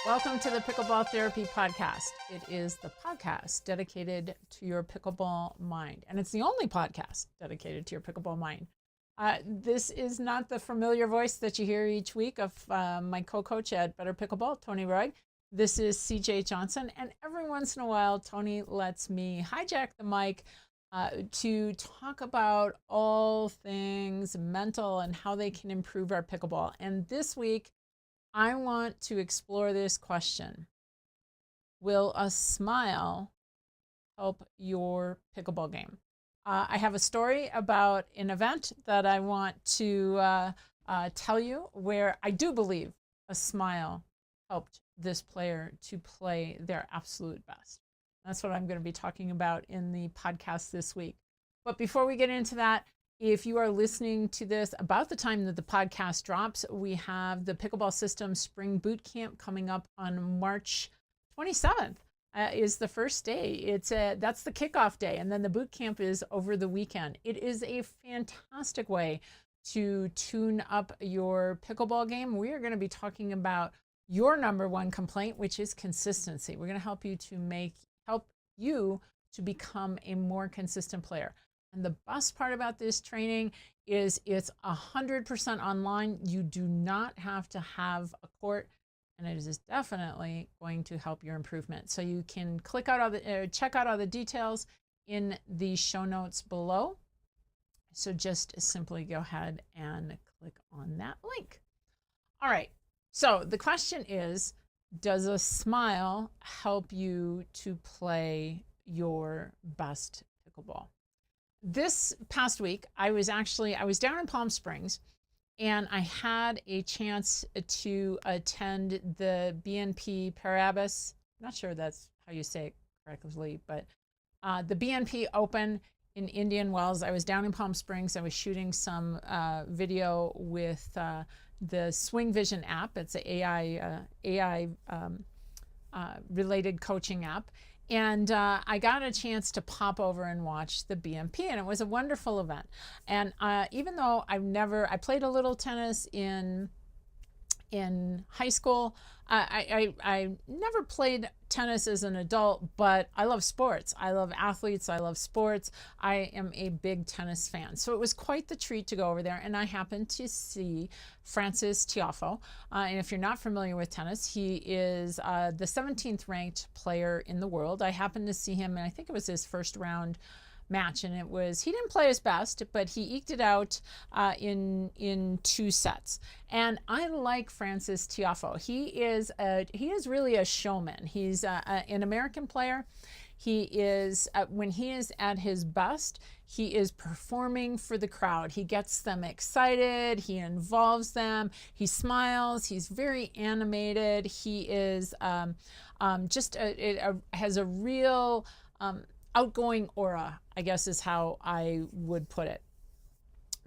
Welcome to the Pickleball Therapy Podcast. It is the podcast dedicated to your pickleball mind, and it's the only podcast dedicated to your pickleball mind. This is not the familiar voice that you hear each week of my co-coach at Better Pickleball, Tony Roy. This is CJ Johnson, and every once in a while, Tony lets me hijack the mic to talk about all things mental and how they can improve our pickleball. And this week, I want to explore this question. Will a smile help your pickleball game? I have a story about an event that I want to tell you where I do believe a smile helped this player to play their absolute best. That's what I'm going to be talking about in the podcast this week. But before we get into that, if you are listening to this about the time that the podcast drops, we have the Pickleball System Spring Boot Camp coming up on March 27th. Is the first day. That's the kickoff day, and then the boot camp is over the weekend. It is a fantastic way to tune up your pickleball game. We are going to be talking about your number one complaint, which is consistency. We're going to help you to become a more consistent player. And the best part about this training is it's 100% online. You do not have to have a court, and it is definitely going to help your improvement. So you can check out all the details in the show notes below. So just simply go ahead and click on that link. All right. So the question is, does a smile help you to play your best pickleball? This past week, I was down in Palm Springs, and I had a chance to attend the BNP Paribas, I'm not sure that's how you say it correctly, but the BNP Open in Indian Wells. I was down in Palm Springs. I was shooting some video with the Swing Vision app. It's an AI related coaching app. And I got a chance to pop over and watch the BNP, and it was a wonderful event. And even though I played a little tennis in high school, I never played tennis as an adult, but I love sports. I love athletes. I love sports. I am a big tennis fan. So it was quite the treat to go over there. And I happened to see Frances Tiafoe. And if you're not familiar with tennis, he is the 17th ranked player in the world. I happened to see him, and I think it was his first round match, and he didn't play his best, but he eked it out in 2 sets. And I like Frances Tiafoe. He is really a showman. He's an American player. He is when he is at his best, he is performing for the crowd. He gets them excited. He involves them. He smiles. He's very animated. He is has a real outgoing aura, I guess is how I would put it.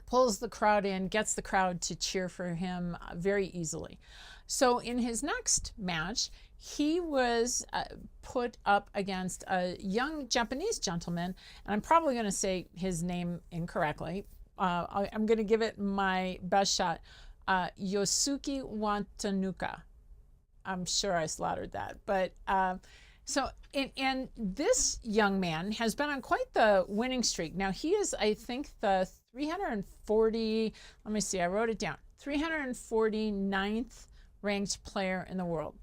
Pulls the crowd in, gets the crowd to cheer for him very easily. So in his next match, he was put up against a young Japanese gentleman, and I'm probably going to say his name incorrectly. I'm going to give it my best shot. Yosuke Watanuki. I'm sure I slaughtered that, but and this young man has been on quite the winning streak. Now he is, I think, the 340, let me see, I wrote it down, 349th ranked player in the world.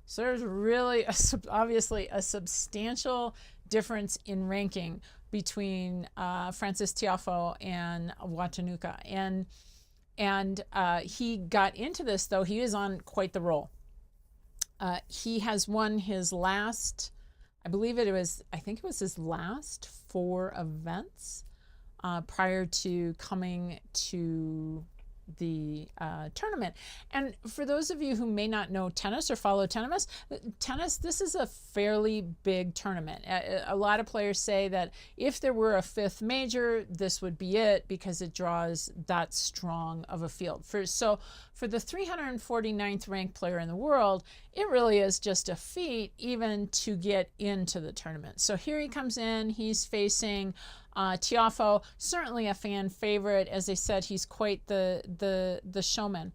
So there's really obviously a substantial difference in ranking between Frances Tiafoe and Watanuki. And he got into this, though. He is on quite the roll. He has won his last, I think it was his last 4 events prior to coming to the tournament. And for those of you who may not know tennis or follow tennis, this is a fairly big tournament. A lot of players say that if there were a 5th major, this would be it, because it draws that strong of a field. So for the 349th ranked player in the world, it really is just a feat even to get into the tournament. So here he comes in, he's facing Tiafoe, certainly a fan favorite. As I said, he's quite the showman.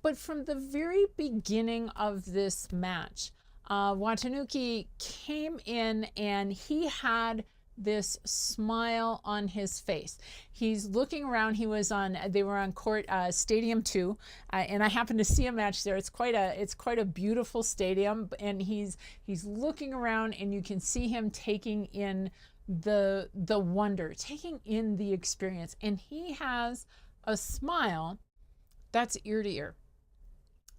But from the very beginning of this match, Watanuki came in and he had this smile on his face. He's looking around. They were on court Stadium 2, and I happened to see a match there. It's quite a beautiful stadium, and he's looking around, and you can see him taking in the wonder, taking in the experience, and he has a smile that's ear to ear.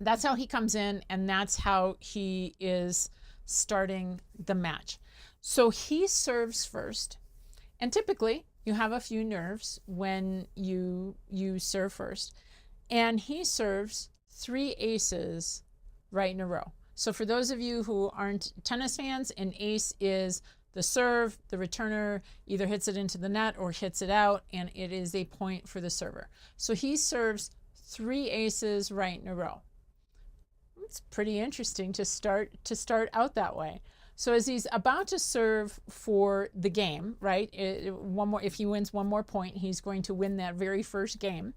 That's how he comes in, and that's how he is starting the match. So he serves first, and typically you have a few nerves when you serve first, and he serves 3 aces right in a row. So for those of you who aren't tennis fans, an ace is the serve, the returner either hits it into the net or hits it out, and it is a point for the server. So he serves 3 aces right in a row. It's pretty interesting to start out that way. So as he's about to serve for the game, right? If he wins one more point, he's going to win that very first game.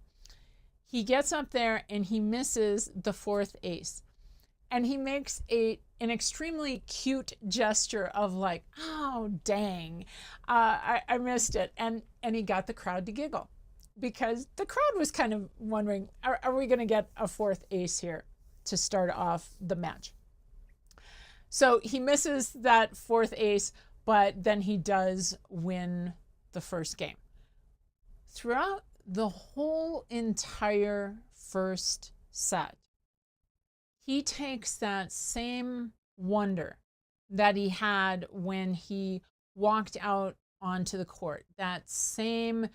He gets up there and he misses the 4th ace. And he makes an extremely cute gesture of like, oh, dang, I missed it. And he got the crowd to giggle, because the crowd was kind of wondering, are we going to get a 4th ace here to start off the match? So he misses that 4th ace, but then he does win the first game. Throughout the whole entire first set, he takes that same wonder that he had when he walked out onto the court, that same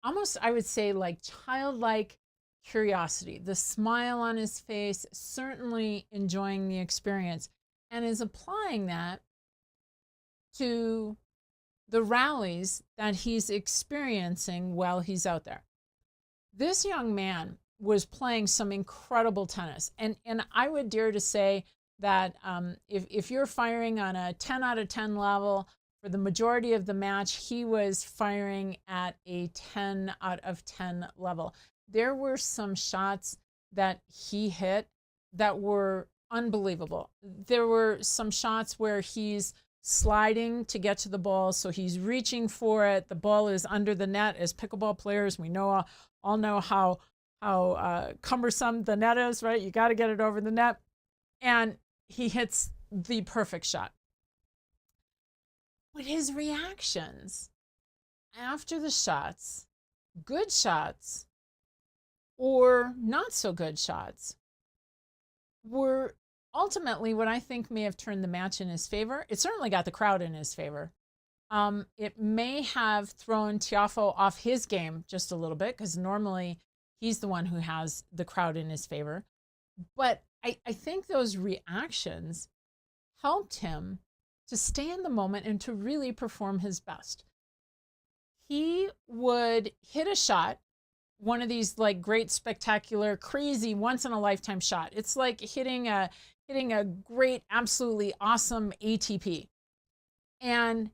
almost, I would say, like childlike curiosity, the smile on his face, certainly enjoying the experience, and is applying that to the rallies that he's experiencing while he's out there. This young man was playing some incredible tennis, and I would dare to say that if you're firing on a 10 out of 10 level, for the majority of the match, he was firing at a 10 out of 10 level. There were some shots that he hit that were unbelievable. There were some shots where he's sliding to get to the ball, so he's reaching for it. The ball is under the net. As pickleball players, we all know how cumbersome the net is, right? You got to get it over the net, and he hits the perfect shot. But his reactions after the shots, good shots or not so good shots, were ultimately what I think may have turned the match in his favor. It certainly got the crowd in his favor. It may have thrown Tiafoe off his game just a little bit, because normally he's the one who has the crowd in his favor. But I think those reactions helped him to stay in the moment and to really perform his best. He would hit a shot, one of these like great, spectacular, crazy, once-in-a-lifetime shot. It's like hitting a great, absolutely awesome ATP. And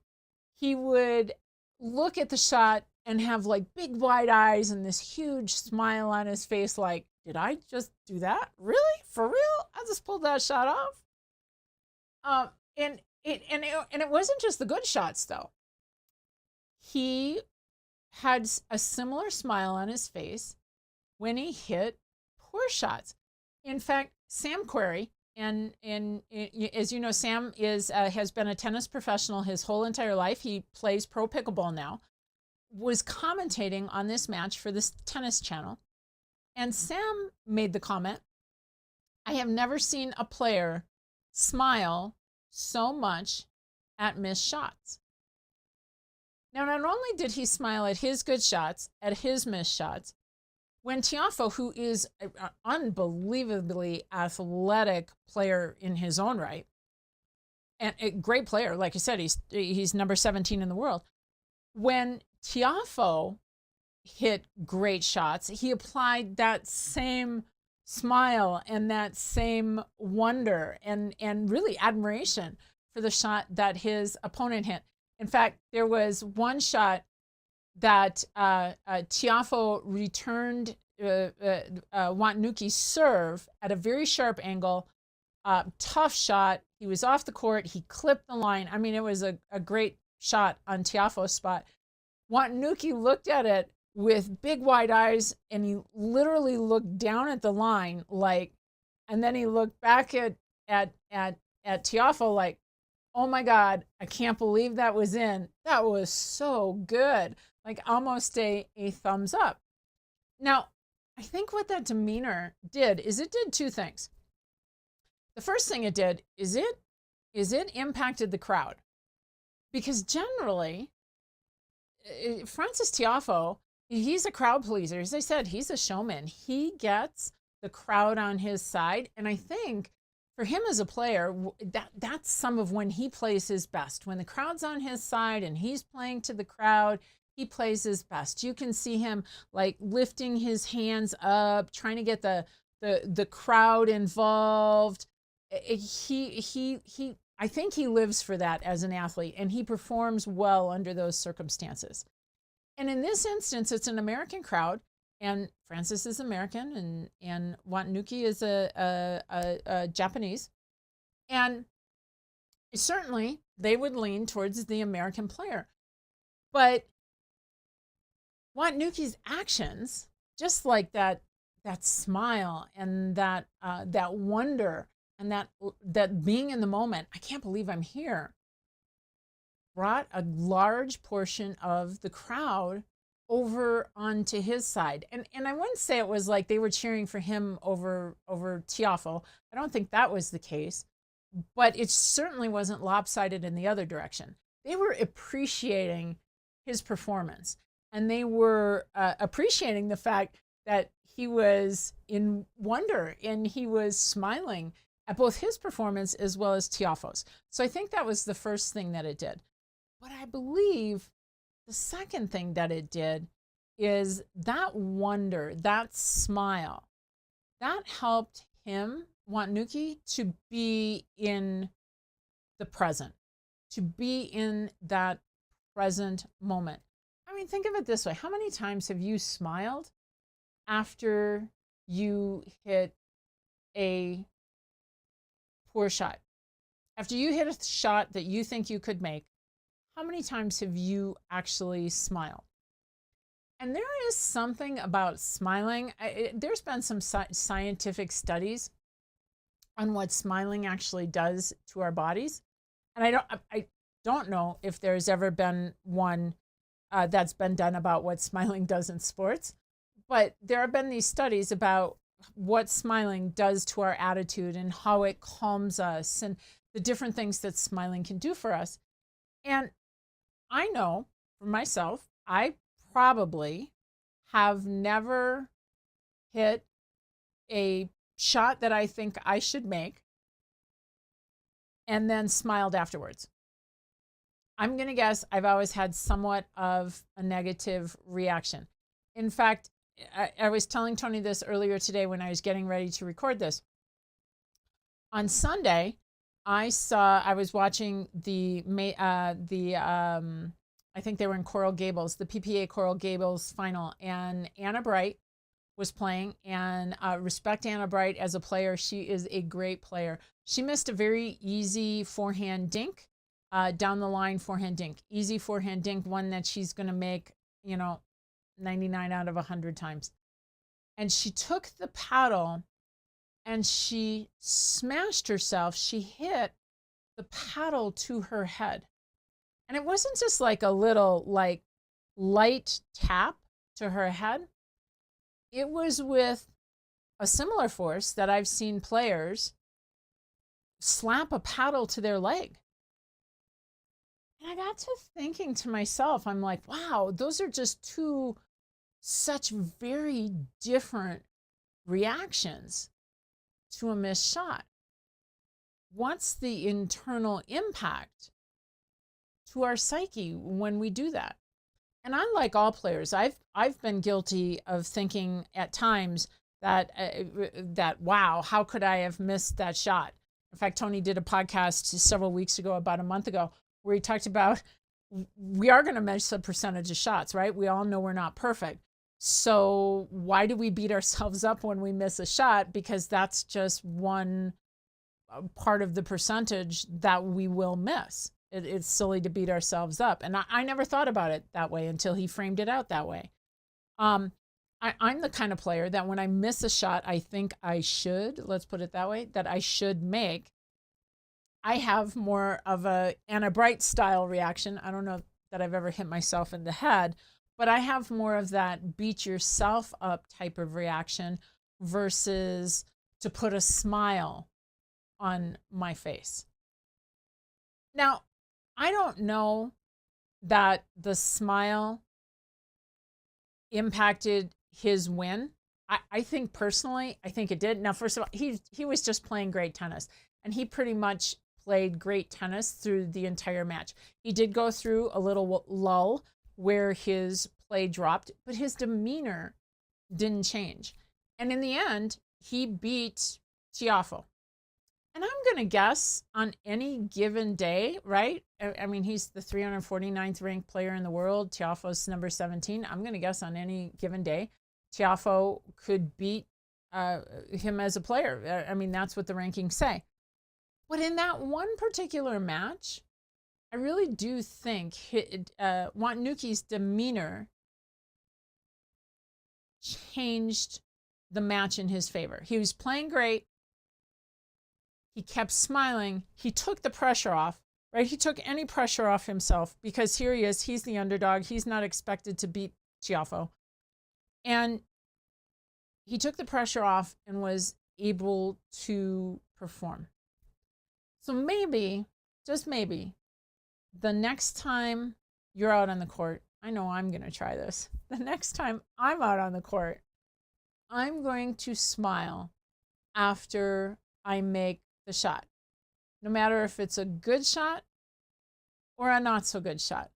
he would look at the shot and have like big wide eyes and this huge smile on his face, like, did I just do that? Really? For real? I just pulled that shot off? And it wasn't just the good shots, though. He had a similar smile on his face when he hit poor shots. In fact, Sam Querrey, and as you know, Sam has been a tennis professional his whole entire life. He plays pro pickleball now. Was commentating on this match for this tennis channel, and Sam made the comment, "I have never seen a player smile so much at missed shots." Now, not only did he smile at his good shots, at his missed shots, when Tiafoe, who is an unbelievably athletic player in his own right, and a great player, like I said, he's number 17 in the world. When Tiafoe hit great shots, he applied that same smile and that same wonder and really admiration for the shot that his opponent hit. In fact, there was one shot that Tiafoe returned Watanuki's serve at a very sharp angle. Tough shot. He was off the court. He clipped the line. I mean, it was a great shot on Tiafoe's spot. Watanuki looked at it with big wide eyes, and he literally looked down at the line and then he looked back at Tiafoe like, oh my God, I can't believe that was in. That was so good. Like almost a thumbs up. Now, I think what that demeanor did is it did two things. The first thing it did is it impacted the crowd. Because generally, Frances Tiafoe, he's a crowd pleaser. As I said, he's a showman. He gets the crowd on his side. And I think for him as a player, that's some of when he plays his best. When the crowd's on his side and he's playing to the crowd, he plays his best. You can see him like lifting his hands up, trying to get the crowd involved. I think he lives for that as an athlete, and he performs well under those circumstances. And in this instance, it's an American crowd, and Frances is American, and Watanuki is a Japanese. And certainly, they would lean towards the American player. But Watanuki's actions, just like that smile and that wonder and that being in the moment, I can't believe I'm here, brought a large portion of the crowd over onto his side. And I wouldn't say it was like they were cheering for him over Tiafoe. I don't think that was the case, but it certainly wasn't lopsided in the other direction. They were appreciating his performance, and they were appreciating the fact that he was in wonder and he was smiling at both his performance as well as Tiafoe's. So I think that was the first thing that it did. But I believe the second thing that it did is that wonder, that smile, that helped him, Watanuki, to be in the present, to be in that present moment. I mean, think of it this way. How many times have you smiled after you hit a poor shot? After you hit a shot that you think you could make, how many times have you actually smiled? And there is something about smiling. There's been some scientific studies on what smiling actually does to our bodies. And I don't know if there's ever been one that's been done about what smiling does in sports, but there have been these studies about what smiling does to our attitude and how it calms us and the different things that smiling can do for us. And I know for myself, I probably have never hit a shot that I think I should make and then smiled afterwards. I'm going to guess I've always had somewhat of a negative reaction. In fact, I was telling Tony this earlier today when I was getting ready to record this. On Sunday, I was watching I think they were in Coral Gables, the PPA Coral Gables final, and Anna Bright was playing, and respect Anna Bright as a player. She is a great player. She missed a very easy forehand dink, down the line forehand dink, easy forehand dink, one that she's going to make, 99 out of 100 times. And she took the paddle and she smashed herself. She hit the paddle to her head. And it wasn't just like a little light tap to her head. It was with a similar force that I've seen players slap a paddle to their leg. And I got to thinking to myself, I'm like, wow, those are just two such very different reactions to a missed shot. What's the internal impact to our psyche when we do that? And unlike all players, I've been guilty of thinking at times that wow, how could I have missed that shot? In fact, Tony did a podcast several weeks ago, about a month ago, where he talked about we are going to miss a percentage of shots, right? We all know we're not perfect. So why do we beat ourselves up when we miss a shot? Because that's just one part of the percentage that we will miss. It's silly to beat ourselves up. And I never thought about it that way until he framed it out that way. I'm the kind of player that when I miss a shot, I think I should, let's put it that way, that I should make. I have more of a Anna Bright style reaction. I don't know that I've ever hit myself in the head, but I have more of that beat yourself up type of reaction versus to put a smile on my face. Now, I don't know that the smile impacted his win. I think personally, I think it did. Now, first of all, he was just playing great tennis, and he pretty much played great tennis through the entire match. He did go through a little lull where his play dropped, but his demeanor didn't change. And in the end, he beat Tiafoe. And I'm going to guess on any given day, right? I mean, he's the 349th ranked player in the world. Tiafoe's number 17. I'm going to guess on any given day, Tiafoe could beat him as a player. I mean, that's what the rankings say. But in that one particular match, I really do think Watanuki's demeanor changed the match in his favor. He was playing great. He kept smiling. He took the pressure off, right? He took any pressure off himself because here he is. He's the underdog. He's not expected to beat Tiafoe. And he took the pressure off and was able to perform. So maybe, just maybe, the next time you're out on the court, I know I'm going to try this. The next time I'm out on the court, I'm going to smile after I make the shot. No matter if it's a good shot or a not so good shot,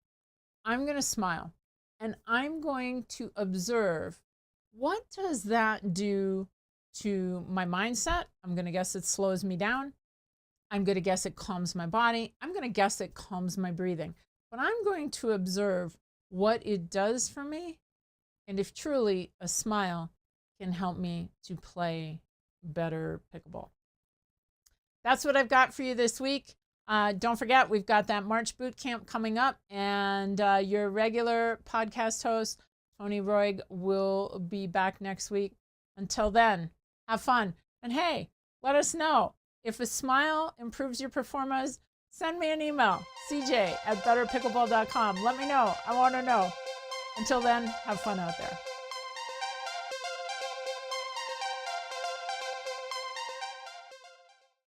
I'm going to smile and I'm going to observe what does that do to my mindset. I'm going to guess it slows me down. I'm going to guess it calms my body. I'm going to guess it calms my breathing. But I'm going to observe what it does for me and if truly a smile can help me to play better pickleball. That's what I've got for you this week. Don't forget, we've got that March boot camp coming up, and your regular podcast host, Tony Roig, will be back next week. Until then, have fun. And hey, let us know. If a smile improves your performance, send me an email, cj@betterpickleball.com. Let me know. I want to know. Until then, have fun out there.